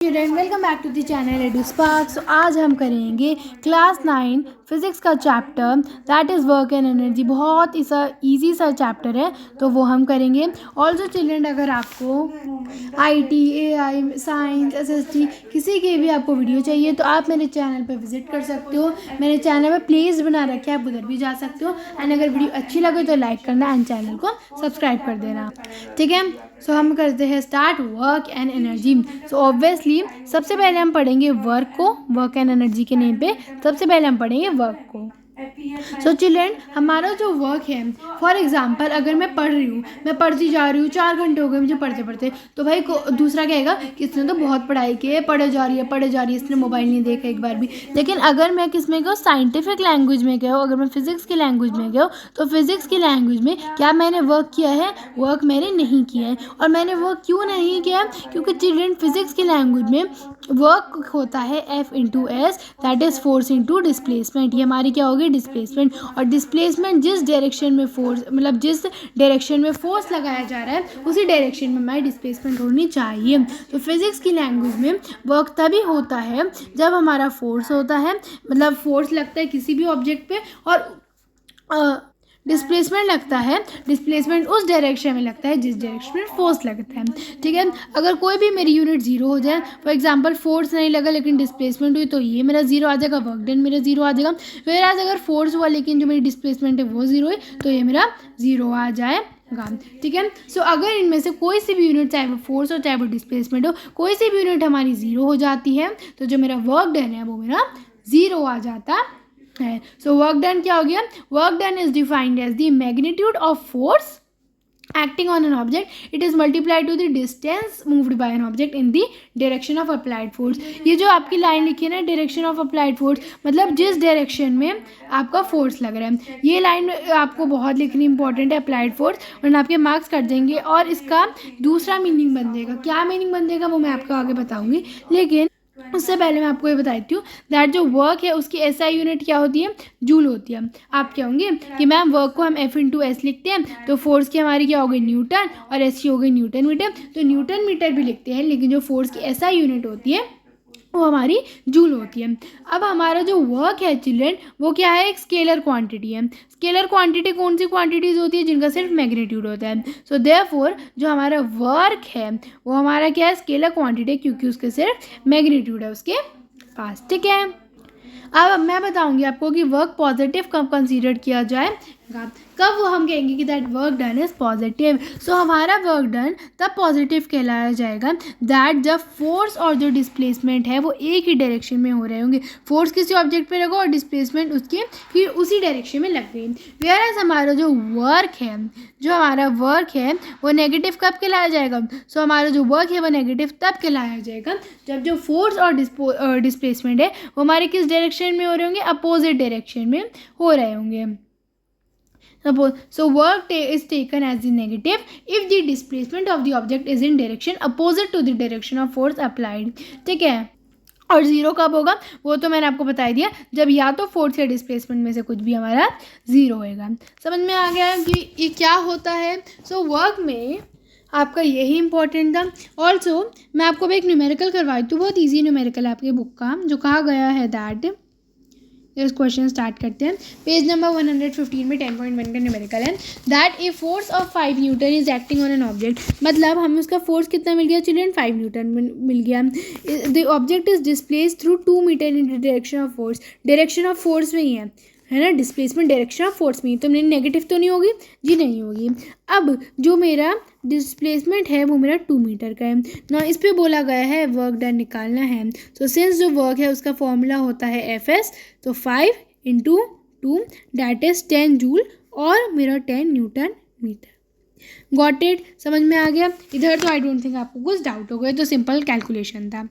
Student welcome back to the channel Edu Spark. So आज हम करेंगे क्लास 9 फिज़िक्स का chapter that is work and energy. बहुत ही ईजी सा चैप्टर है तो वो हम करेंगे। ऑल्सो चिल्ड्रेन, अगर आपको आईटी, एआई, साइंस, एसएसटी किसी की भी आपको वीडियो चाहिए तो आप मेरे चैनल पर विजिट कर सकते हो। मेरे चैनल पर प्लेलिस्ट बना रखे हैं, आप उधर भी जा सकते हो। एंड अगर वीडियो अच्छी लगे तो लाइक करना एंड चैनल को सब्सक्राइब कर देना, ठीक है। सो हम करते हैं start work and energy. So obviously सबसे पहले हम पढ़ेंगे वर्क को। वर्क एंड एनर्जी के नेम पे सबसे पहले हम पढ़ेंगे वर्क को। सो चिल्ड्रेन, हमारा जो वर्क है, फॉर एग्जांपल अगर मैं पढ़ रही हूँ, मैं पढ़ती जा रही हूँ, 4 घंटे हो गए मुझे पढ़ते पढ़ते, तो भाई दूसरा कहेगा कि इसने तो बहुत पढ़ाई की है, पढ़े जा रही है, इसने मोबाइल नहीं देखा एक बार भी। लेकिन अगर मैं किस में गया, साइंटिफिक लैंग्वेज में गया, अगर मैं फिजिक्स की लैंग्वेज में गया तो फिजिक्स की लैंग्वेज में क्या मैंने वर्क किया है? वर्क मैंने नहीं किया है। और मैंने वर्क क्यों नहीं किया? क्योंकि चिल्ड्रेन फिजिक्स की लैंग्वेज में वर्क होता है F/S, that is force into displacement. ये हमारी क्या होगी? डिस्प्लेसमेंट। और डिस्प्लेसमेंट जिस डायरेक्शन में फोर्स, मतलब जिस डायरेक्शन में फोर्स लगाया जा रहा है उसी डायरेक्शन में हमारी डिस्प्लेसमेंट होनी चाहिए। तो फिजिक्स की लैंग्वेज में वर्क तभी होता है जब हमारा फोर्स होता है, मतलब फोर्स लगता है किसी भी ऑब्जेक्ट पे, और डिस्प्लेसमेंट लगता है, डिस्प्लेसमेंट उस डायरेक्शन में लगता है जिस डायरेक्शन में फोर्स लगता है, ठीक है। अगर कोई भी मेरी यूनिट जीरो हो जाए, फॉर एग्जांपल फोर्स नहीं लगा लेकिन डिस्प्लेसमेंट हुई, तो ये मेरा जीरो आ जाएगा, वर्क डन मेरा जीरो आ जाएगा। फिर आज अगर फोर्स हुआ लेकिन जो मेरी डिस्प्लेसमेंट है वो जीरो है, तो ये मेरा जीरो आ जाएगा, ठीक है। सो अगर इनमें से कोई सी भी यूनिट, चाहे वो फोर्स हो चाहे वो डिस्प्लेसमेंट हो, कोई सी भी यूनिट हमारी जीरो हो जाती है तो जो मेरा वर्क डन है वो मेरा जीरो आ जाता है। सो वर्क डन क्या हो गया? Work done is defined as the magnitude of force acting on an object, it is multiplied to the distance moved by an object in the direction of applied force। ये जो आपकी line लिखी है ना, direction of applied force, मतलब जिस direction में आपका फोर्स लग रहा है, ये लाइन आपको बहुत लिखनी इंपॉर्टेंट है, अप्लाइड फोर्स, वरना आपके मार्क्स कट जाएंगे। और इसका दूसरा मीनिंग बन जाएगा, क्या मीनिंग बन जाएगा वो मैं आपको आगे बताऊंगी, लेकिन उससे पहले मैं आपको ये बताती हूँ दैट जो वर्क है उसकी एसआई यूनिट क्या होती है? जूल होती है। आप क्या होंगे कि मैम वर्क को हम F/S लिखते हैं, तो फोर्स की हमारी क्या हो गई? न्यूटन, और एस की हो गई न्यूटन मीटर, तो न्यूटन मीटर भी लिखते हैं, लेकिन जो फोर्स की एसआई यूनिट होती है वो हमारी जूल होती है। अब हमारा जो वर्क है चिल्ड्रेन, वो क्या है? एक स्केलर क्वांटिटी है। स्केलर क्वांटिटी कौन सी क्वांटिटीज़ होती है? जिनका सिर्फ मैग्नीट्यूड होता है। सो देयरफॉर जो हमारा वर्क है वो हमारा क्या है? स्केलर क्वांटिटी, क्योंकि उसके सिर्फ मैग्नीट्यूड है उसके पास, ठीक है। अब मैं बताऊंगी आपको कि वर्क पॉजिटिव कब कंसीडर किया जाएगा, कब वो हम कहेंगे कि that work done is positive. So हमारा वर्क डन तब पॉजिटिव कहलाया जाएगा दैट जब फोर्स और जो डिस्प्लेसमेंट है वो एक ही डायरेक्शन में हो रहे होंगे। फोर्स किसी ऑब्जेक्ट पे लगा और डिस्प्लेसमेंट उसके फिर उसी डायरेक्शन में लग गई। वेयरएज हमारा जो हमारा वर्क है वो नेगेटिव कब कहलाया जाएगा? सो हमारा जो वर्क है वो नेगेटिव तब कहलाया जाएगा जब जो फोर्स और डिस्प्लेसमेंट है वो हमारे किस डायरेक्शन में हो रहे होंगे? अपोजिट डायरेक्शन में हो रहे होंगे। So work is taken as the negative if the displacement of the object is in direction opposite to the direction of force applied, ठीक है। और जीरो कब होगा? वो तो मैंने आपको बता दिया, जब या तो फोर्स या डिस्प्लेसमेंट में से कुछ भी हमारा जीरो होएगा। समझ में आ गया कि ये क्या होता है? सो वर्क में आपका यही इंपॉर्टेंट था। ऑल्सो मैं आपको एक न्यूमेरिकल करवाई थी, बहुत ईजी न्यूमेरिकल है आपके बुक का, जो कहा गया है दैट, इस क्वेश्चन स्टार्ट करते हैं। पेज नंबर 115 में 10.1 का न्यूमेरिकल है that a force of 5 Newton is acting on an object. मतलब हमें उसका फोर्स कितना मिल गया चिल्ड्रन? 5 न्यूटन मिल गया। The object is displace through 2 metre in direction of force. Direction of force में ही है ना, डिस्प्लेसमेंट डायरेक्शन ऑफ फोर्स में ही, तो मेरी नेगेटिव तो नहीं होगी जी? नहीं होगी। अब जो मेरा डिस्प्लेसमेंट है वो मेरा 2 मीटर का है ना, इस पे बोला गया है वर्क डन निकालना है। तो सिंस जो वर्क है उसका फॉर्मूला होता है Fs, तो 5 × 2 दैट इज 10 जूल, और मेरा 10 न्यूटन मीटर। Got it? समझ में आ गया? इधर तो आई डोंट थिंक आपको कुछ डाउट हो गया, तो सिंपल कैलकुलेशन था।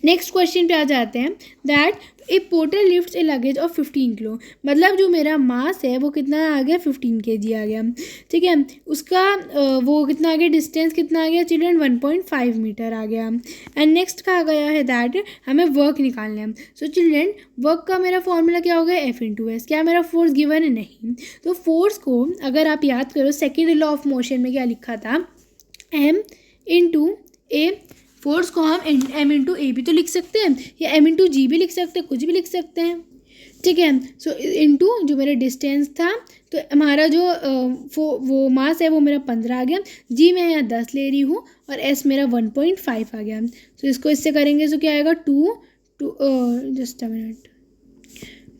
नेक्स्ट क्वेश्चन पे आ जाते हैं that A porter lifts A luggage of 15 kilo. मतलब जो मेरा मास है वो कितना आ गया? 15 kg आ गया, ठीक है। उसका वो कितना आ गया? डिस्टेंस कितना आ गया चिल्ड्रन? 1.5 मीटर आ गया। एंड नेक्स्ट कहा गया है दैट हमें वर्क निकालना है। सो चिल्ड्रन वर्क का मेरा फॉर्मूला क्या हो गया? F/S। क्या मेरा फोर्स गिवन है? नहीं। तो फोर्स को अगर आप याद करो, सेकेंड लॉ ऑफ मोशन में क्या लिखा था? M × A फोर्स को हम एम इंटू ए भी तो लिख सकते हैं या एम इंटू जी भी लिख सकते हैं, कुछ भी लिख सकते हैं, ठीक है। सो इनटू जो मेरा डिस्टेंस था, तो हमारा जो वो मास है वो मेरा 15 आ गया, जी मैं यहाँ 10 ले रही हूँ और एस मेरा 1.5 आ गया। सो इसको इससे करेंगे तो क्या आएगा, जस्ट अ मिनट,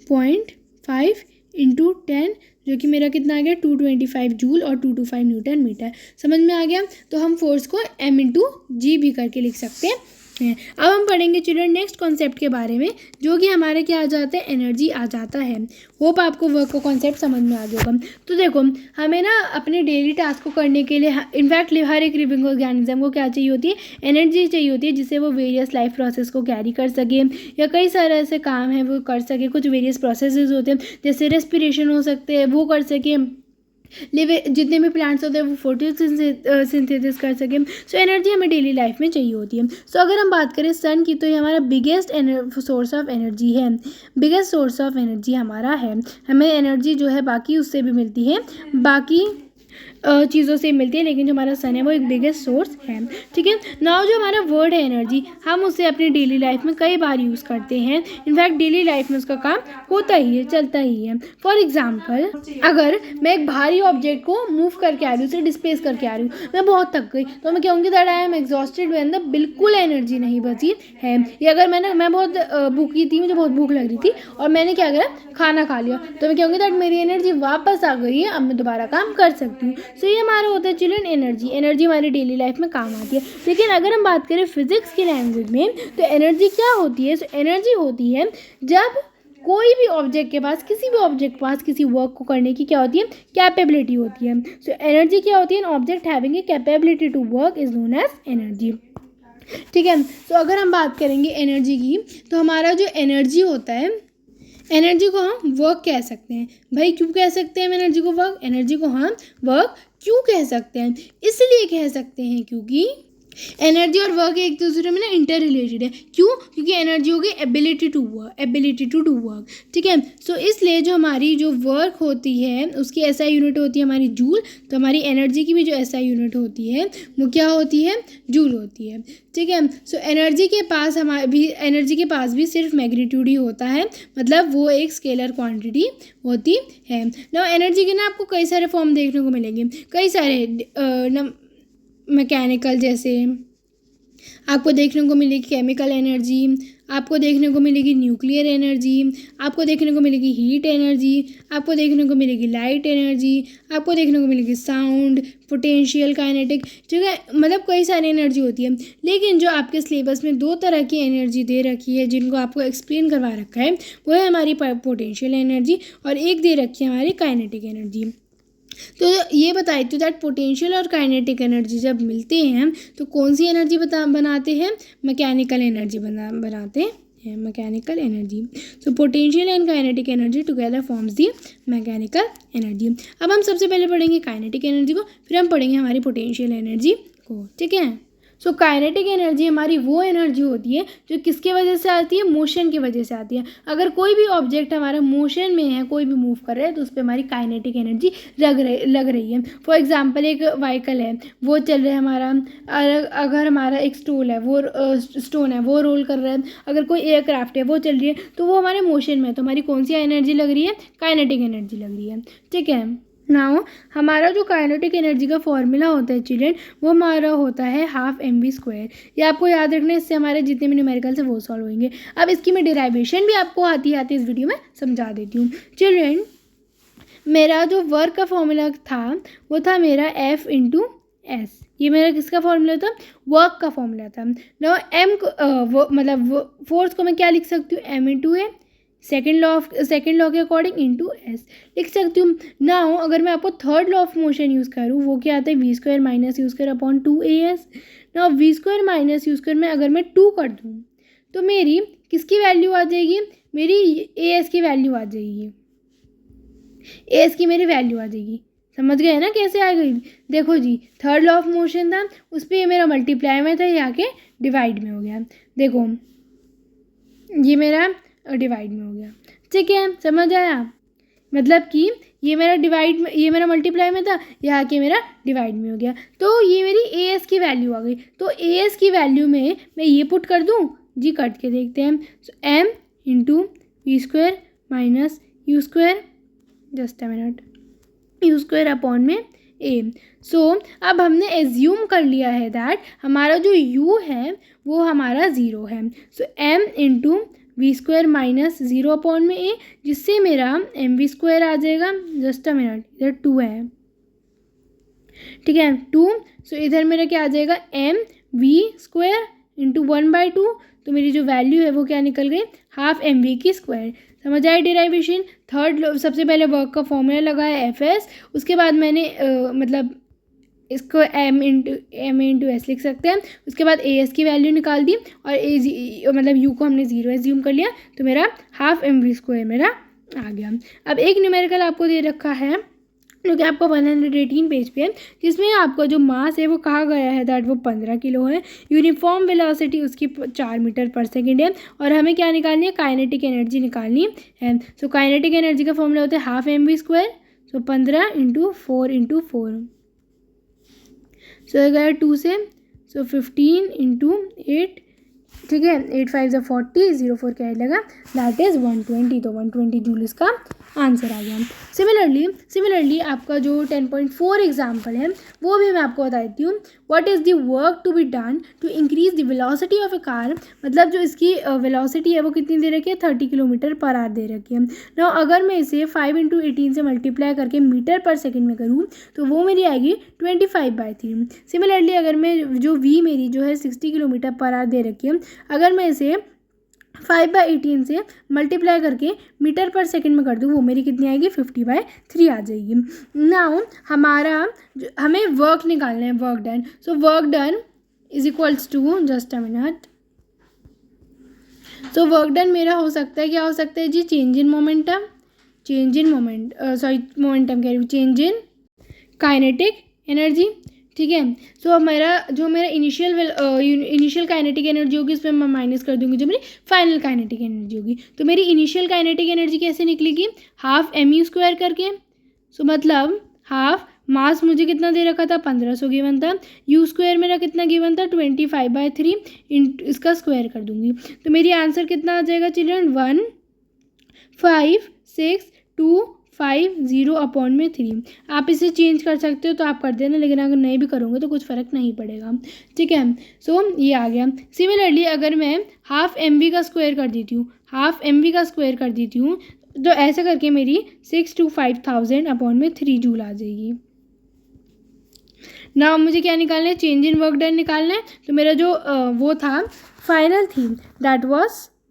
0.5 इंटू 10, जो कि मेरा कितना आ गया 225 जूल और 225 न्यूटन मीटर। समझ में आ गया। तो हम फोर्स को एम इंटू जी भी करके लिख सकते हैं। अब हम पढ़ेंगे चिल्ड्रन नेक्स्ट कॉन्सेप्ट के बारे में, जो कि हमारे क्या आ जाता है, एनर्जी आ जाता है। होप आपको वर्क का कॉन्सेप्ट समझ में आ गया होगा। तो देखो, हमें ना अपने डेली टास्क को करने के लिए, इनफैक्ट हर एक लिविंग ऑर्गेनिज्म को क्या चाहिए होती है, एनर्जी चाहिए होती है, जिससे वो वेरियस लाइफ प्रोसेस को कैरी कर सके या कई सारे ऐसे काम हैं वो कर सके। कुछ वेरियस प्रोसेसेस होते हैं, जैसे रेस्पिरेशन हो सकते हैं, वो कर सके। जितने भी प्लांट्स होते हैं वो फोटोसिंथेसिस कर सके। सो एनर्जी हमें डेली लाइफ में चाहिए होती है। सो अगर हम बात करें सन की, तो ये हमारा बिगेस्ट सोर्स ऑफ एनर्जी है, बिगेस्ट सोर्स ऑफ एनर्जी हमारा है। हमें एनर्जी जो है बाकी उससे भी मिलती है, बाकी चीज़ों से मिलती है, लेकिन जो हमारा सन है वो एक बिगेस्ट सोर्स है, ठीक है। नाउ जो हमारा वर्ड है एनर्जी, हम उसे अपनी डेली लाइफ में कई बार यूज़ करते हैं। इनफैक्ट डेली लाइफ में उसका काम होता ही है, चलता ही है। फॉर एग्जाम्पल, अगर मैं एक भारी ऑब्जेक्ट को मूव करके आ रही हूँ, उसे डिस्प्लेस करके आ रही हूँ, मैं बहुत थक गई, तो मैं कहूँगी दैट आई एम एग्जॉस्टेड, मेरे अंदर बिल्कुल एनर्जी नहीं बची है। या अगर मैं बहुत भूखी थी, मुझे बहुत भूख लग रही थी और मैंने क्या करा, खाना खा लिया, तो मैं कहूँगी दैट मेरी एनर्जी वापस आ गई है, अब मैं दोबारा काम कर सकती हूँ। सो ये हमारा होता है चिल्ड्रन एनर्जी। एनर्जी हमारी डेली लाइफ में काम आती है। लेकिन अगर हम बात करें फिजिक्स की लैंग्वेज में, तो एनर्जी क्या होती है, सो एनर्जी होती है जब कोई भी ऑब्जेक्ट के पास, किसी भी ऑब्जेक्ट के पास किसी वर्क को करने की क्या होती है, कैपेबिलिटी होती है। सो एनर्जी क्या होती है, an object having a capability to work is known as energy, ठीक है। तो अगर हम बात करेंगे एनर्जी की, तो हमारा जो एनर्जी होता है, एनर्जी को हम वर्क कह सकते हैं। भाई क्यों कह सकते हैं एनर्जी को वर्क, एनर्जी को हम वर्क क्यों कह सकते हैं, इसलिए कह सकते हैं क्योंकि एनर्जी और वर्क एक दूसरे में ना इंटर रिलेटेड है। क्यों, क्योंकि एनर्जी होगी एबिलिटी टू डू वर्क, ठीक है। सो इसलिए जो हमारी जो वर्क होती है उसकी एसआई यूनिट होती है हमारी जूल, तो हमारी एनर्जी की भी जो एसआई यूनिट होती है वो क्या होती है, जूल होती है, ठीक है। सो एनर्जी के पास भी सिर्फ मैग्नीट्यूड ही होता है, मतलब वो एक स्केलर क्वांटिटी होती है ना। एनर्जी के ना आपको कई सारे फॉर्म देखने को मिलेंगे, कई सारे मैकेनिकल, जैसे आपको देखने को मिलेगी केमिकल एनर्जी, आपको देखने को मिलेगी न्यूक्लियर एनर्जी, आपको देखने को मिलेगी हीट एनर्जी, आपको देखने को मिलेगी लाइट एनर्जी, आपको देखने को मिलेगी साउंड, पोटेंशियल, काइनेटिक, ठीक है। मतलब कई सारी एनर्जी होती है। लेकिन जो आपके सिलेबस में 2 तरह की एनर्जी दे रखी है, जिनको आपको एक्सप्लेन करवा रखा है, वो है हमारी पोटेंशियल एनर्जी और एक दे रखी है हमारी काइनेटिक एनर्जी। तो ये बताई तो दैट पोटेंशियल और काइनेटिक एनर्जी जब मिलते हैं तो कौन सी एनर्जी बनाते हैं, मैकेनिकल एनर्जी बनाते हैं, mechanical energy. So potential and kinetic energy together forms the mechanical energy. अब हम सबसे पहले पढ़ेंगे काइनेटिक एनर्जी को, फिर हम पढ़ेंगे हमारी पोटेंशियल एनर्जी को, ठीक है। सो काइनेटिक एनर्जी हमारी वो एनर्जी होती है जो किसके वजह से आती है, मोशन की वजह से आती है। अगर कोई भी ऑब्जेक्ट हमारा मोशन में है, कोई भी मूव कर रहा है, तो उस पर हमारी काइनेटिक एनर्जी लग रही है। फॉर एग्जांपल एक व्हीकल है, वो चल रहा है हमारा, अगर हमारा एक स्टोन है वो रोल कर रहा है, अगर कोई एयरक्राफ्ट है वो चल रही है, तो वो हमारे मोशन में है, तो हमारी कौन सी एनर्जी लग रही है, काइनेटिक एनर्जी लग रही है, ठीक है। नाउ हमारा जो काइनेटिक एनर्जी का फॉर्मूला होता है चिल्ड्रन, वो हमारा होता है ½ mv²। ये आपको याद रखना है, इससे हमारे जितने भी न्यूमेरिकल्स है वो सॉल्व होंगे। अब इसकी मैं डेरिवेशन भी आपको आती इस वीडियो में समझा देती हूँ। चिल्ड्रन मेरा जो वर्क का फॉर्मूला था वो था मेरा F × S। ये मेरा किसका फॉर्मूला था, वर्क का फॉर्मूला था। नाउ M मतलब फोर्स को मैं क्या लिख सकती हूँ, M × A, सेकेंड लॉ के अकॉर्डिंग इंटू S लिख सकती हूँ। नाउ अगर मैं आपको third law of motion use करूँ, वो क्या आता है, v² - u² upon 2as। Now v² - u² में अगर मैं 2 कर दूँ तो मेरी किसकी वैल्यू आ जाएगी, मेरी as की वैल्यू आ जाएगी, as की मेरी वैल्यू आ जाएगी। समझ गए ना कैसे आ गई, देखो जी, थर्ड लॉ ऑफ मोशन था, उस पर मेरा मल्टीप्लाई में था, ये आके डिवाइड में हो गया। देखो ये मेरा डिवाइड में हो गया, ठीक है, समझ आया। मतलब कि ये मेरा डिवाइड में, ये मेरा मल्टीप्लाई में था, यहाँ के मेरा डिवाइड में हो गया। तो ये मेरी ए एस की वैल्यू आ गई। तो ए एस की वैल्यू में मैं ये पुट कर दूँ जी, कट के देखते हैं। So M into we square minus U square, just a minute, U square upon में ए। सो अब हमने एज्यूम कर लिया है दैट हमारा जो u है वो हमारा 0 है। So m into we square minus 0 upon में ए, जिससे मेरा एम वी स्क्वायर आ जाएगा। जस्ट अ मिनट, इधर 2 है, ठीक है, 2। सो इधर मेरा क्या आ जाएगा, एम वी स्क्वायर इंटू 1/2। तो मेरी जो वैल्यू है वो क्या निकल गई, हाफ एम वी की स्क्वायर। समझ आए डेरिवेशन। थर्ड, सबसे पहले वर्क का फॉर्मूला लगाया एफ एस, उसके बाद मैंने मतलब इसको एम इंटू एस लिख सकते हैं। उसके बाद ए एस की वैल्यू निकाल दी और मतलब यू को हमने 0 एज्यूम कर लिया, तो मेरा हाफ एम वी स्क्वायर मेरा आ गया। अब एक न्यूमेरिकल आपको दे रखा है जो कि आपको 118 पेज पे है, जिसमें आपका जो मास है वो कहा गया है दैट वो 15 किलो है। यूनिफॉर्म वेलोसिटी उसकी 4 मीटर पर सेकेंड है। और हमें क्या निकालनी है, काइनेटिक एनर्जी निकालनी है। सो काइनेटिक एनर्जी का फॉर्मूला होता है half M we square. So 15 into 4 सो गया 2 से। सो 15 इंटू 8, ठीक है, 8 5 40, 0 4 क्या लगा, दैट इज़ 120। तो 120 जूल इसका आंसर आ गया। सिमिलरली आपका जो 10.4 एग्जाम्पल है वो भी मैं आपको बता देती हूँ। What is the work to be done to increase the velocity of a car. मतलब जो इसकी वेलोसिटी है वो कितनी दे रखी है, 30 किलोमीटर पर आवर दे रखी है ना। अगर मैं इसे 5 × 18 से मल्टीप्लाई करके मीटर पर सेकेंड में करूँ तो वो मेरी आएगी 25/3। सिमिलरली अगर मैं जो वी मेरी जो है 60 किलोमीटर पर आवर दे रखी है, अगर मैं इसे 5/18 से मल्टीप्लाई करके मीटर पर सेकंड में कर दूँ वो मेरी कितनी आएगी, 50/3 आ जाएगी। नाउ हमें वर्क निकालना है, work done. So work done is equals to, just a minute, so work done मेरा हो सकता है, क्या हो सकता है जी, change in momentum change in kinetic energy, ठीक है। सो मेरा इनिशियल काइनेटिक एनर्जी होगी इसमें मैं माइनस कर दूंगी जो मेरी फाइनल काइनेटिक एनर्जी होगी। तो मेरी इनिशियल काइनेटिक एनर्जी कैसे निकलेगी, हाफ एम यू स्क्वायर करके। सो मतलब हाफ मास मुझे कितना दे रखा था, 1500 गिवन था। यू स्क्वायर मेरा कितना गिवन था, 25/3, इसका स्क्वायर कर दूंगी। तो मेरी आंसर कितना आ जाएगा चिल्ड्रन, 156,250 अपॉन में 3। आप इसे चेंज कर सकते हो तो आप कर देना, लेकिन अगर नहीं भी करोगे तो कुछ फ़र्क नहीं पड़ेगा, ठीक है। सो ये आ गया। सिमिलरली अगर मैं हाफ एम वी का स्क्वायर कर देती हूँ तो ऐसा करके मेरी 625,000 अपॉन में 3 जूल आ जाएगी। ना मुझे क्या निकालना है, चेंज इन वर्क डन निकालना है। तो मेरा जो वो था फाइनल थी दैट वाज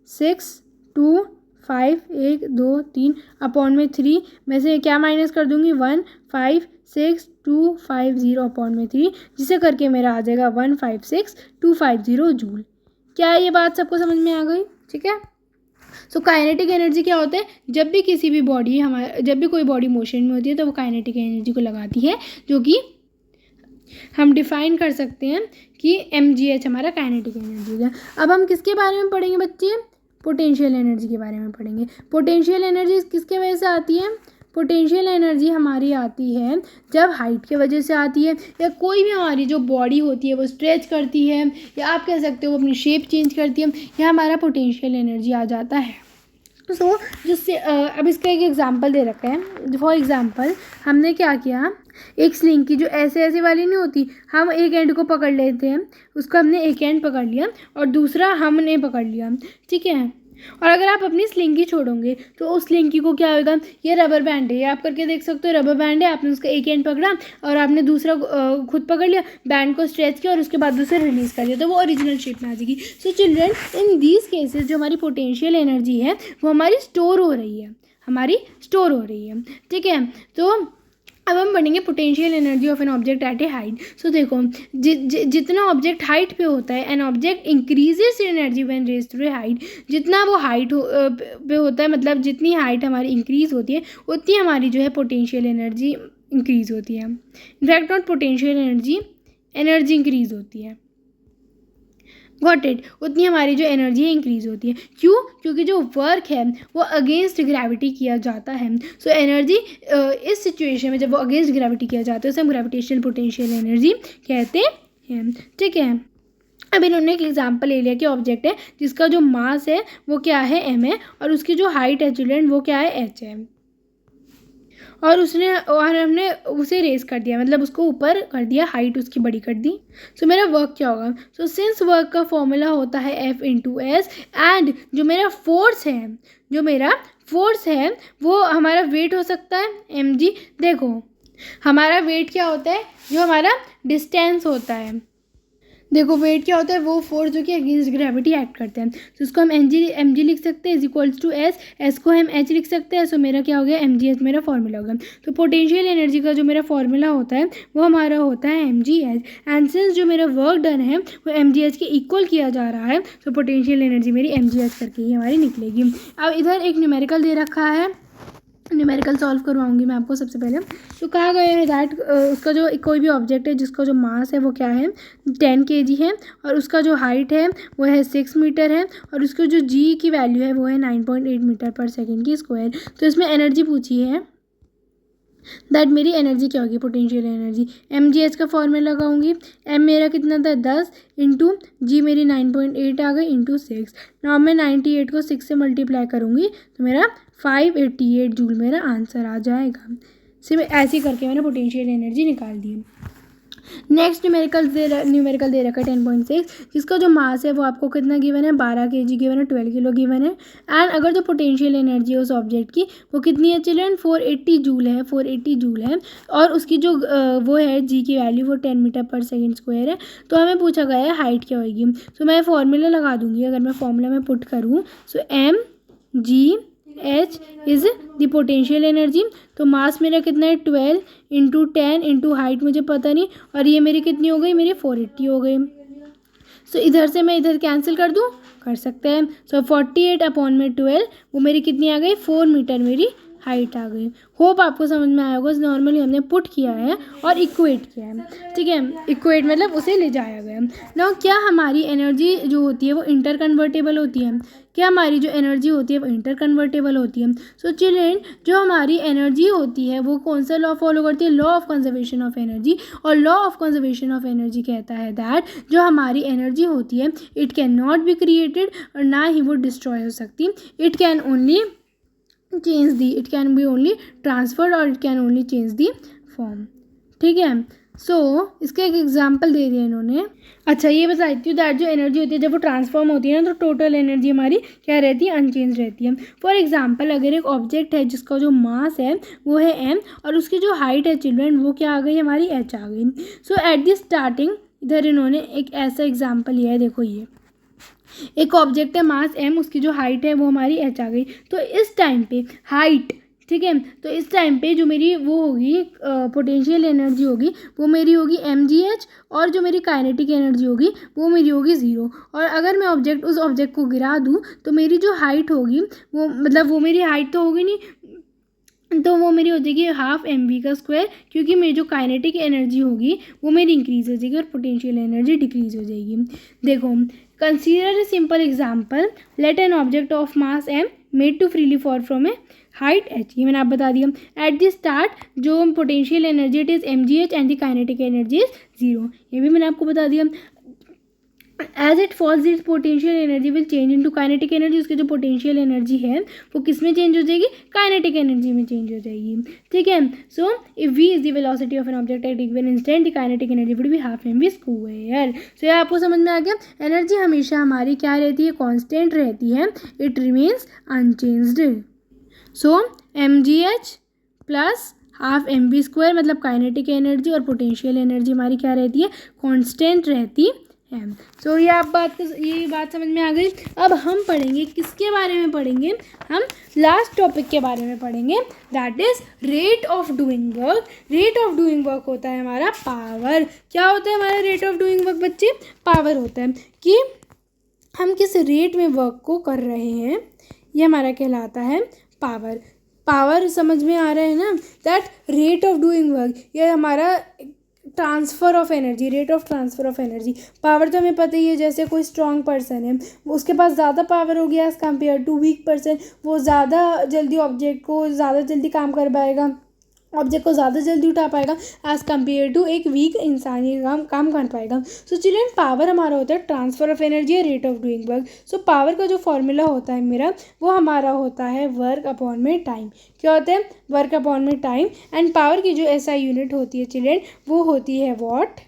625,123 अपॉन में 3 में से क्या माइनस कर दूंगी, 156,250 अपॉन में 3, जिसे करके मेरा आ जाएगा 156,250 जूल। क्या ये बात सबको समझ में आ गई, ठीक है। सो काइनेटिक एनर्जी क्या होता है, जब भी कोई बॉडी मोशन में होती है तो वो काइनेटिक एनर्जी को लगाती है, जो कि हम डिफाइन कर सकते हैं कि mgh हमारा काइनेटिक एनर्जी है। अब हम किसके बारे में पढ़ेंगे बच्चे, पोटेंशियल एनर्जी के बारे में पढ़ेंगे। पोटेंशियल एनर्जी किसके वजह से आती है, पोटेंशियल एनर्जी हमारी आती है जब हाइट के वजह से आती है, या कोई भी हमारी जो बॉडी होती है वो स्ट्रेच करती है, या आप कह सकते हो वो अपनी शेप चेंज करती है, यह हमारा पोटेंशियल एनर्जी आ जाता है। सो जिससे अब इसका एक एग्जांपल दे रखा है। फॉर एग्जांपल हमने क्या किया, एक स्लिंग की जो ऐसे वाली नहीं होती, हम एक एंड को पकड़ लेते हैं, उसको हमने एक एंड पकड़ लिया और दूसरा हमने पकड़ लिया, ठीक है। और अगर आप अपनी स्लिंगी छोड़ोगे तो उस स्लिंगी को क्या होगा, ये रबर बैंड है, ये आप करके देख सकते हो, रबर बैंड है, आपने उसका एक एंड पकड़ा और आपने दूसरा खुद पकड़ लिया, बैंड को स्ट्रेच किया और उसके बाद उसे रिलीज कर दिया, तो वो ओरिजिनल शेप में आ जाएगी। So children, in these cases जो हमारी पोटेंशियल एनर्जी है वो हमारी स्टोर हो रही है, ठीक है। तो अब हम पढ़ेंगे potential energy of an object at a height. So देखो, जितना ऑब्जेक्ट हाइट पे होता है, an object increases energy when raised to a height, जितना वो हाइट पे होता है, मतलब जितनी हाइट हमारी इंक्रीज होती है उतनी हमारी जो है पोटेंशियल एनर्जी इंक्रीज होती है। In fact not potential energy increase होती है। गॉट इट, उतनी हमारी जो एनर्जी है इंक्रीज होती है। क्यों? क्योंकि जो वर्क है वो अगेंस्ट ग्रेविटी किया जाता है। सो एनर्जी इस सिचुएशन में जब वो अगेंस्ट ग्रेविटी किया जाता है उसे हम ग्रेविटेशनल पोटेंशियल एनर्जी कहते हैं। ठीक है, अब इन्होंने एक एग्जांपल ले लिया कि ऑब्जेक्ट है जिसका जो मास है वो क्या है m है और उसकी जो हाइट है चिल्ड्रन वो क्या है h है, और हमने उसे रेस कर दिया, मतलब उसको ऊपर कर दिया, हाइट उसकी बड़ी कर दी। सो मेरा वर्क क्या होगा? सो सिंस वर्क का फॉर्मूला होता है F इंटू एस, एंड जो मेरा फोर्स है वो हमारा वेट हो सकता है mg। देखो हमारा वेट क्या होता है? जो हमारा डिस्टेंस होता है। देखो वेट क्या होता है? वो फोर्स जो कि अगेंस्ट ग्रेविटी एक्ट करते हैं। तो उसको हम एम जी लिख सकते हैं इज इक्वल्स टू एस को हम एच लिख सकते हैं। सो मेरा क्या हो गया? एम जी एच मेरा फॉर्मूला होगा। तो पोटेंशियल एनर्जी का जो मेरा फॉर्मूला होता है वो हमारा होता है m ji h, and since जो मेरा वर्क डन है वो एम जी एच के इक्वल किया जा रहा है, तो पोटेंशियल एनर्जी मेरी एम जी एच करके ही हमारी निकलेगी। अब इधर एक न्यूमेरिकल दे रखा है, न्यूमेरिकल सॉल्व करवाऊंगी मैं आपको सबसे पहले। तो कहा गया है दैट उसका जो कोई भी ऑब्जेक्ट है जिसका जो मास है वो क्या है 10 kg है, और उसका जो हाइट है वो है 6 मीटर है, और उसको जो जी की वैल्यू है वो है 9.8 मीटर पर सेकेंड की स्क्वायर। तो इसमें एनर्जी पूछी है दैट मेरी एनर्जी क्या होगी? Potential energy. एम जी एच का फॉर्मूला लगाऊंगी। एम मेरा कितना था 10 इंटू जी मेरी 9.8 आ गई इंटू 6। नाउ मैं 98 को 6 से मल्टीप्लाई करूँगी तो मेरा 588 जूल मेरा आंसर आ जाएगा। सिर्फ ऐसे करके मैंने पोटेंशियल एनर्जी निकाल दी। नेक्स्ट न्यूमेरिकल दे रखा है 10.6, जिसका जो मास है वो आपको कितना गिवन है? 12 kg गिवन है, 12 किलो गिवन है। एंड अगर जो पोटेंशियल एनर्जी है उस ऑब्जेक्ट की वो कितनी है चिल्ड्रन? 480 जूल है, 480 जूल है, और उसकी जो वो है जी की वैल्यू वो 10 मीटर पर सेकेंड स्क्वायर है। तो हमें पूछा गया है हाइट क्या होगी। सो मैं फॉर्मूला लगा दूंगी। अगर मैं फॉर्मूला में पुट करूँ so M G H is the potential energy. तो मास मेरा कितना है 12 इंटू 10 इंटू हाइट मुझे पता नहीं, और ये मेरी कितनी हो गई? मेरी 480 हो गई। सो इधर से मैं इधर कैंसिल कर दूँ? कर सकते हैं। सो 48 अपॉन में 12 वो मेरी कितनी आ गई? 4 मीटर मेरी हाइट आ गई। होप आपको समझ में आया होगा। नॉर्मली हमने पुट किया है और इक्वेट किया है। ठीक है, इक्वेट मतलब उसे ले जाया गया। नाउ क्या हमारी एनर्जी जो होती है वो इंटर कन्वर्टेबल होती है? क्या हमारी जो एनर्जी होती है वो इंटर कन्वर्टेबल होती है? सो चिल्ड्रन जो हमारी एनर्जी होती है वो कौन सा लॉ फॉलो करती है? Law of conservation of energy. और law of conservation of energy कहता है दैट जो हमारी एनर्जी होती है it can not be created, और ना ही वो डिस्ट्रॉय हो सकती। It can only it can be only transferred, और it can only change the form. ठीक है, सो इसका एक एग्जाम्पल दे दिया इन्होंने। अच्छा ये बताती हूँ दैट जो एनर्जी होती है जब वो ट्रांसफॉर्म होती है ना तो टोटल एनर्जी हमारी क्या रहती है? अनचेंज रहती है। फॉर एग्जांपल अगर एक ऑब्जेक्ट है जिसका जो मास है वो है m, और उसकी जो हाइट है चिल्ड्रन वो क्या आ गई? हमारी h आ गई। सो एट द स्टार्टिंग इधर इन्होंने एक ऐसा एग्जाम्पल लिया है। देखो ये एक ऑब्जेक्ट है, मास m, उसकी जो हाइट है वो हमारी h आ गई। तो इस टाइम पे हाइट, ठीक है, तो इस टाइम पे जो मेरी वो होगी पोटेंशियल एनर्जी होगी वो मेरी होगी एम जी एच, और जो मेरी काइनेटिक एनर्जी होगी वो मेरी होगी 0। और अगर मैं उस ऑब्जेक्ट को गिरा दूँ तो मेरी जो हाइट होगी वो मतलब वो मेरी हाइट तो होगी नहीं, तो वो मेरी हो जाएगी हाफ एम वी का स्क्वायर, क्योंकि मेरी जो काइनेटिक एनर्जी होगी वो मेरी इंक्रीज हो जाएगी और पोटेंशियल एनर्जी डिक्रीज हो जाएगी। देखो consider a simple example, let an object of mass m made to freely fall from a height h। ये मैंने आप बता दिया। एट द स्टार्ट जो potential energy it is m ji h and the kinetic energy is 0। ये भी मैंने आपको बता दिया। As it falls this potential energy will change into kinetic energy. उसकी जो पोटेंशियल एनर्जी है वो किस में चेंज हो जाएगी? काइनेटिक एनर्जी में चेंज हो जाएगी। ठीक है, so if v is the velocity of an object at given instant the kinetic energy would be half M we square. So ये आपको समझ में आ गया। एनर्जी हमेशा हमारी क्या रहती है? कॉन्स्टेंट रहती है, it remains unchanged. So M G h plus half M we square मतलब काइनेटिक एनर्जी और पोटेंशियल एनर्जी हमारी क्या रहती है? कॉन्स्टेंट रहती है। सो ये बात समझ में आ गई। अब हम पढ़ेंगे किसके बारे में पढ़ेंगे? हम लास्ट टॉपिक के बारे में पढ़ेंगे, that is rate of doing work. Rate of doing work होता है हमारा पावर। क्या होता है हमारा रेट ऑफ डूइंग वर्क बच्चे? पावर होता है कि हम किस रेट में वर्क को कर रहे हैं, ये हमारा कहलाता है पावर। पावर समझ में आ रहा है ना? That rate of doing work ये हमारा transfer of energy, rate of transfer of energy. Power तो हमें पता ही है, जैसे कोई स्ट्रॉन्ग पर्सन है, उसके पास ज़्यादा पावर हो गया as compare to weak person, वो ज़्यादा जल्दी ऑब्जेक्ट को ज़्यादा जल्दी काम कर पाएगा, ऑब्जेक्ट को ज़्यादा जल्दी उठा पाएगा एज़ कम्पेयर टू एक वीक इंसान, ये काम कर पाएगा। सो चिल्ड्रन, पावर हमारा होता है ट्रांसफ़र ऑफ एनर्जी या rate of doing work. So power का जो फॉर्मूला होता है मेरा, वो हमारा होता है वर्क अपॉन में टाइम। क्या होता है? वर्क अपॉन में टाइम। एंड पावर की जो एसआई यूनिट होती है चिल्ड्रन, वो होती है वॉट।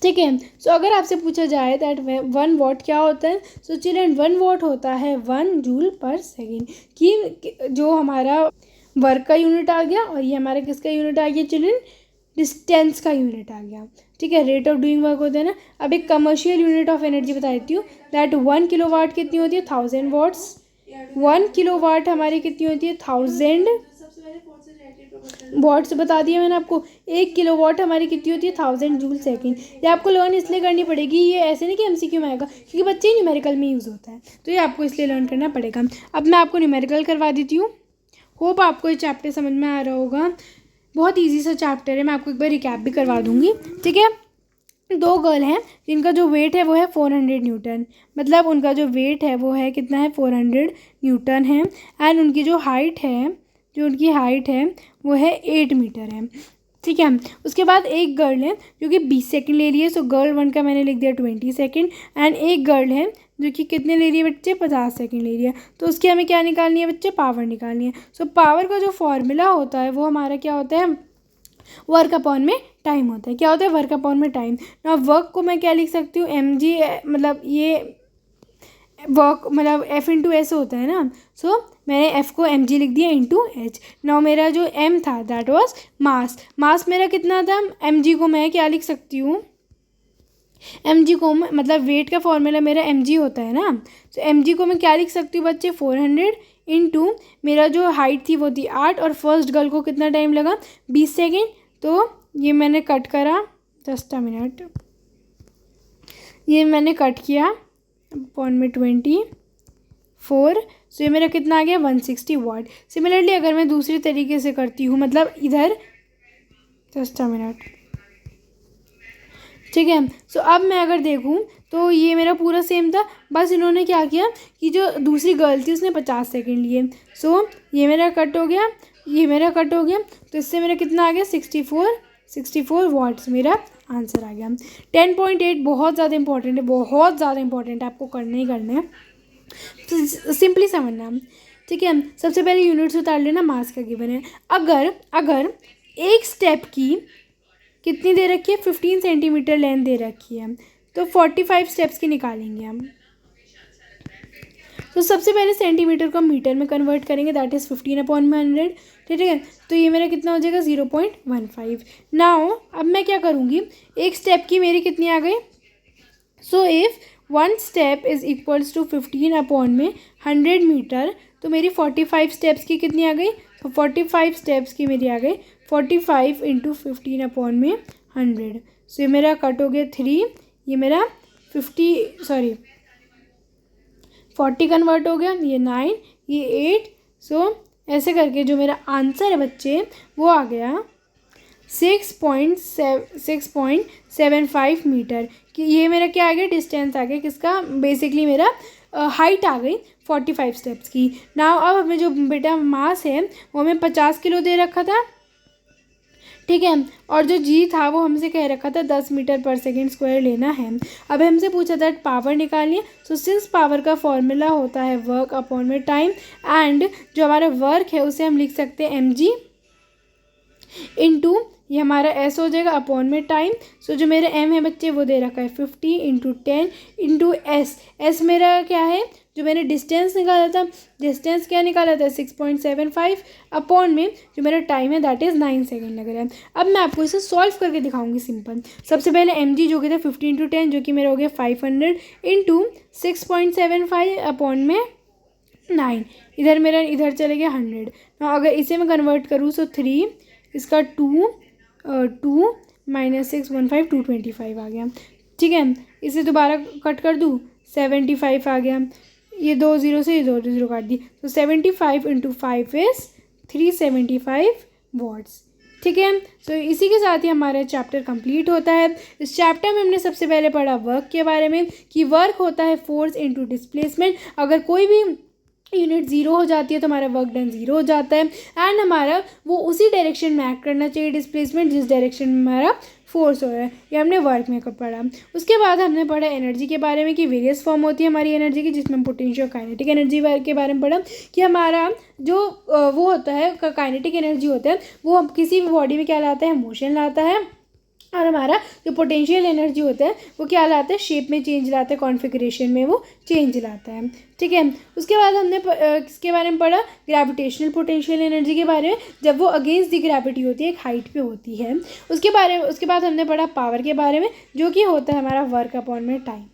ठीक है। सो अगर आपसे पूछा जाए दैट 1 वॉट क्या होता है, सो चिल्ड्रन 1 वॉट होता है 1 जूल पर सेकेंड। कि जो हमारा वर्क का यूनिट आ गया, और ये हमारा किसका यूनिट आ गया चिल्ड्रन? डिस्टेंस का यूनिट आ गया। ठीक है, रेट ऑफ डूइंग वर्क होता है ना। अब एक कमर्शियल यूनिट ऑफ एनर्जी बता देती हूँ, दैट 1 किलोवाट कितनी होती है? 1000 वॉट्स। 1 किलोवाट हमारी कितनी होती है? 1000 वॉट्स बता दिया मैंने आपको। 1 किलोवाट हमारी कितनी होती है? 1000 जूल सेकेंड। ये आपको लर्न इसलिए करनी पड़ेगी, ये ऐसे नहीं कि एमसीक्यू में आएगा, क्योंकि बच्चे न्यूमेरिकल में यूज़ होता है, तो ये आपको इसलिए लर्न करना पड़ेगा। अब मैं आपको न्यूमेरिकल करवा देती हूँ। होप आपको ये चैप्टर समझ में आ रहा होगा। बहुत इजी सा चैप्टर है, मैं आपको एक बार रिकैप भी करवा दूँगी। ठीक है, 2 गर्ल हैं जिनका जो वेट है वो है 400 न्यूटन, मतलब उनका जो वेट है वो है कितना है? 400 न्यूटन है। एंड उनकी जो हाइट है वो है 8 मीटर है। ठीक है, उसके बाद एक गर्ल है जो कि 20 सेकंड ले रही है, सो गर्ल 1 का मैंने लिख दिया 20 सेकंड। एंड एक गर्ल है जो कि कितने ले रही है बच्चे? 50 सेकंड ले रही है। तो उसकी हमें क्या निकालनी है बच्चे? पावर निकालनी है। सो पावर का जो फॉर्मूला होता है वो हमारा क्या होता है? वर्क अपॉन में टाइम होता है। क्या होता है? वर्क अपॉन में टाइम। ना वर्क को मैं क्या लिख सकती हूँ? mg, मतलब ये वर्क मतलब F इंटू एस होता है ना। सो मैंने F को mg लिख दिया इंटू एच। नाउ मेरा जो m था दैट वाज मास मेरा कितना था? mg को मैं क्या लिख सकती हूँ? mg को मतलब वेट का फॉर्मूला मेरा mg होता है ना। तो mg को मैं क्या लिख सकती हूँ बच्चे? 400 इंटू मेरा जो हाइट थी वो थी 8, और फर्स्ट गर्ल को कितना टाइम लगा? 20 सेकेंड। तो ये मैंने कट करा, जस्ट अ मिनट, ये मैंने कट किया अपॉन में 24। सो ये मेरा कितना आ गया? 160 वाट। सिमिलरली अगर मैं दूसरी तरीके से करती हूँ, मतलब इधर, जस्ट अ मिनट, ठीक है। सो अब मैं अगर देखूँ तो ये मेरा पूरा सेम था, बस इन्होंने क्या किया कि जो दूसरी गर्ल थी उसने 50 सेकेंड लिए। सो ये मेरा कट हो गया, ये मेरा कट हो गया, तो इससे मेरा कितना आ गया? 64 वाट्स मेरा आंसर आ गया। 10.8 बहुत ज़्यादा इंपॉर्टेंट है, बहुत ज़्यादा इंपॉर्टेंट है, आपको करना ही करना है, तो सिंपली समझना। ठीक है, सबसे पहले यूनिट्स उतार लेना, मास का गिवन है। अगर एक स्टेप की कितनी दे रखी है? 15 सेंटीमीटर लेंथ दे रखी है, तो 45 स्टेप्स की निकालेंगे हम। तो सबसे पहले सेंटीमीटर को मीटर में कन्वर्ट करेंगे, दैट इज़ 15/100। ठीक है, तो ये मेरा कितना हो जाएगा? 0.15। नाउ अब मैं क्या करूँगी? एक स्टेप की मेरी कितनी आ गई? So if 1 step is equals to 15/100 metre, तो मेरी 45 स्टेप्स की कितनी आ गई? तो 45 स्टेप्स की मेरी आ गई 45 इंटू 15/100। सो ये मेरा कट हो गया 3, ये मेरा 40 कन्वर्ट हो गया, ये 9, ये 8। सो ऐसे करके जो मेरा आंसर है बच्चे वो आ गया 6.75 मीटर। कि ये मेरा क्या आ गया? डिस्टेंस आ गया किसका? बेसिकली मेरा हाइट आ गई 45 स्टेप्स की। नाउ अब हमें जो बेटा मास है वो हमें 50 किलो दे रखा था। ठीक है, और जो जी था वो हमसे कह रखा था 10 मीटर पर सेकेंड स्क्वायर लेना है। अब हमसे पूछा था पावर निकालनी है। सो सिंस पावर का फॉर्मूला होता है वर्क अपॉन में टाइम, एंड जो हमारा वर्क है उसे हम लिख सकते हैं mg इंटू ये हमारा s हो जाएगा अपॉन में टाइम। सो जो मेरे m है बच्चे वो दे रखा है 50 इंटू 10 इंटू s मेरा क्या है? जो मैंने डिस्टेंस निकाला था, डिस्टेंस क्या निकाला था? 6.75 अपॉन में जो मेरा टाइम है दैट इज़ 9 सेकेंड लग रहा है। अब मैं आपको इसे सॉल्व करके दिखाऊंगी सिंपल। सबसे पहले mg जो कि था 50 इंटू 10 जो कि मेरा हो गया 500 इंटू 6.75 अपॉन में 9, इधर मेरा इधर चले गया 100। अगर इसे मैं कन्वर्ट करूँ सो 3, इसका 2 माइनस 615 225 आ गया। ठीक है, इसे दोबारा कट कर दूँ 75 आ गया, ये 2 0 से ये 2 0 काट दी, तो 75 इंटू 5 इज़ 375 वाट्स। ठीक है। तो इसी के साथ ही हमारा चैप्टर कंप्लीट होता है। इस चैप्टर में हमने सबसे पहले पढ़ा वर्क के बारे में कि वर्क होता है फोर्स इनटू डिस्प्लेसमेंट। अगर कोई भी यूनिट ज़ीरो हो जाती है तो हमारा वर्क डन ज़ीरो हो जाता है एंड हमारा वो उसी डायरेक्शन में एक्ट करना चाहिए डिस्प्लेसमेंट जिस डायरेक्शन में हमारा फोर्स हो रहा है। ये हमने वर्क में पढ़ा। उसके बाद हमने पढ़ा एनर्जी के बारे में कि वेरियस फॉर्म होती है हमारी एनर्जी की, जिसमें हम पोटेंशियल काइनेटिक एनर्जी के बारे में पढ़ा कि हमारा जो वो होता है काइनेटिक एनर्जी होता है वो किसी भी बॉडी में क्या लाता है, मोशन लाता है, और हमारा जो पोटेंशियल एनर्जी होता है वो क्या लाता है, शेप में चेंज लाता है, कॉन्फ़िगरेशन में वो चेंज लाता है। ठीक है। उसके बाद हमने किसके बारे में पढ़ा, ग्रेविटेशनल पोटेंशियल एनर्जी के बारे में, जब वो अगेंस्ट दी ग्रेविटी होती है, एक हाइट पे होती है। उसके बाद हमने पढ़ा पावर के बारे में, जो कि होता है हमारा वर्क अपॉन में टाइम।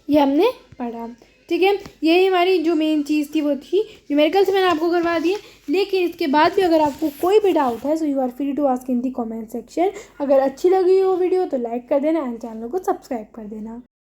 ये हमने पढ़ा। ठीक है। यही हमारी जो मेन चीज़ थी वो थी न्यूमेरिकल्स, मैंने आपको करवा दिए। लेकिन इसके बाद भी अगर आपको कोई भी डाउट है so you are free to ask in the comment section. अगर अच्छी लगी हो वीडियो तो लाइक कर देना एंड चैनल को सब्सक्राइब कर देना।